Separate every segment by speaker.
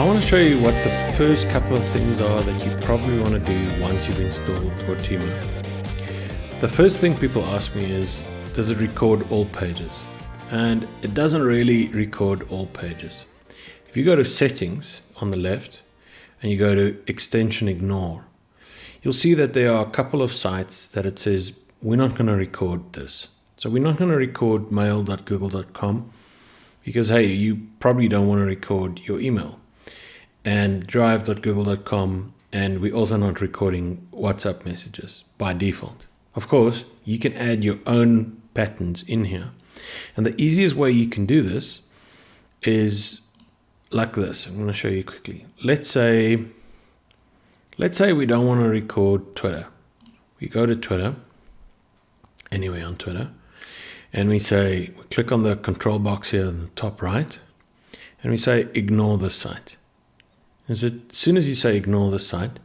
Speaker 1: I want to show you what the first couple of things are that you probably want to do once you've installed Vortimo. The first thing people ask me is, does it record all pages? And it doesn't really record all pages. If you go to settings on the left and you go to extension ignore, you'll see that there are a couple of sites that it says, we're not going to record this. So we're not going to record mail.google.com because, hey, you probably don't want to record your email, and drive.google.com, and we're also not recording WhatsApp messages by default. Of course, you can add your own patterns in here. And the easiest way you can do this is like this. I'm going to show you quickly. Let's say we don't want to record Twitter. We go to Twitter, anyway on Twitter, and we click on the control box here in the top right, and we say ignore this site. As soon as you say ignore this site,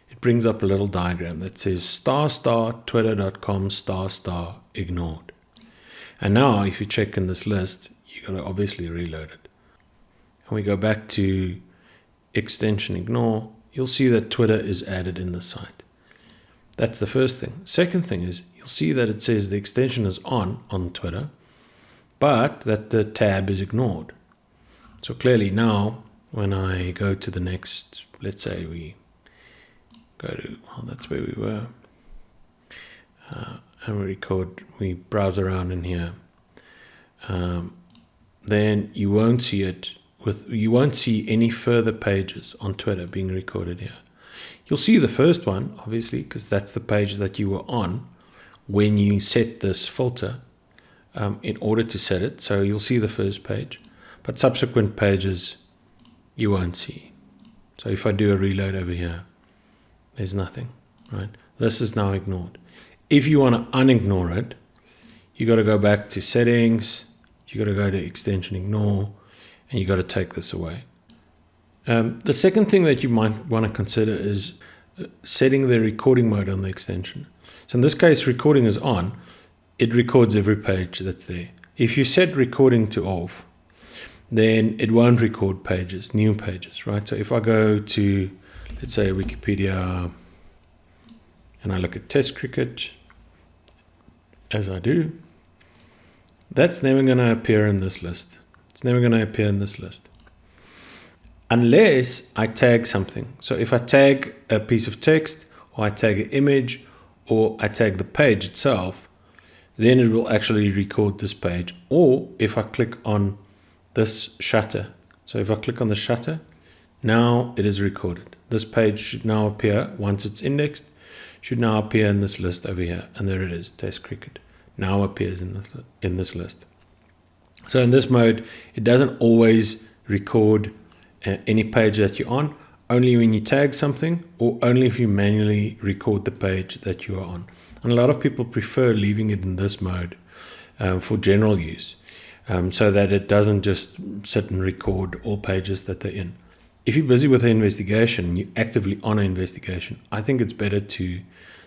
Speaker 1: it brings up a little diagram that says *twitter.com * ignored. And now if you check in this list, you got to obviously reload it. And we go back to extension ignore, you'll see that Twitter is added in the site. That's the first thing. Second thing is, you'll see that it says the extension is on Twitter, but that the tab is ignored. So clearly now, when I go to the next, let's say we go to, well, that's where we were, and we browse around in here, then you won't see you won't see any further pages on Twitter being recorded here. You'll see the first one, obviously, because that's the page that you were on when you set this filter in order to set it. So you'll see the first page, but subsequent pages you won't see. So if I do a reload over here, there's nothing, right? This is now ignored. If you want to unignore it, you got to go back to settings, you got to go to extension ignore, and you got to take this away. The second thing that you might want to consider is setting the recording mode on the extension. So in this case, recording is on. It records every page that's there. If you set recording to off, then it won't record pages, new pages, right? So if I go to, let's say, Wikipedia, and I look at test cricket, as I do, that's never going to appear in this list. It's never going to appear in this list unless I tag something. So if I tag a piece of text, or I tag an image, or I tag the page itself, then it will actually record this page. Or if I click on this shutter, so if I click on the shutter, now it is recorded. This page should now appear, once it's indexed, should now appear in this list over here. And there it is, test cricket. Now appears in this list. So in this mode, it doesn't always record any page that you're on, only when you tag something, or only if you manually record the page that you are on. And a lot of people prefer leaving it in this mode for general use, so that it doesn't just sit and record all pages that they're in. If you're busy with an investigation, you're actively on an investigation, I think it's better to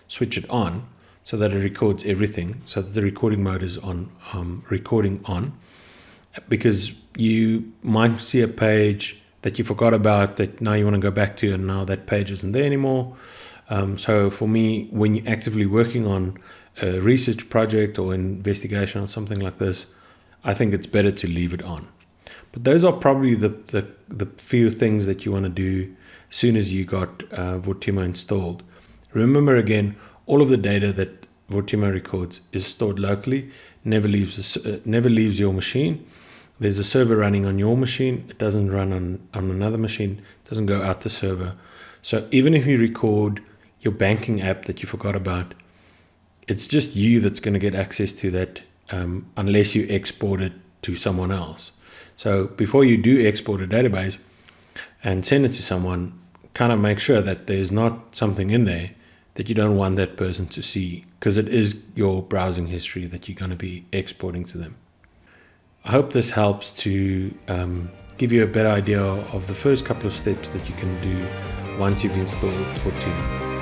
Speaker 1: switch it on so that it records everything, so that the recording mode is on, recording on, because you might see a page that you forgot about that now you want to go back to, and now that page isn't there anymore. So for me, when you're actively working on a research project or investigation or something like this, I think it's better to leave it on. But those are probably the few things that you want to do as soon as you got Vortimo installed. Remember again, all of the data that Vortimo records is stored locally, never leaves your machine. There's a server running on your machine. It doesn't run on another machine. It doesn't go out the server. So even if you record your banking app that you forgot about, it's just you that's going to get access to that, unless you export it to someone else. So before you do export a database and send it to someone, kind of make sure that there's not something in there that you don't want that person to see, because it is your browsing history that you're going to be exporting to them. I hope this helps to give you a better idea of the first couple of steps that you can do once you've installed Vortimo.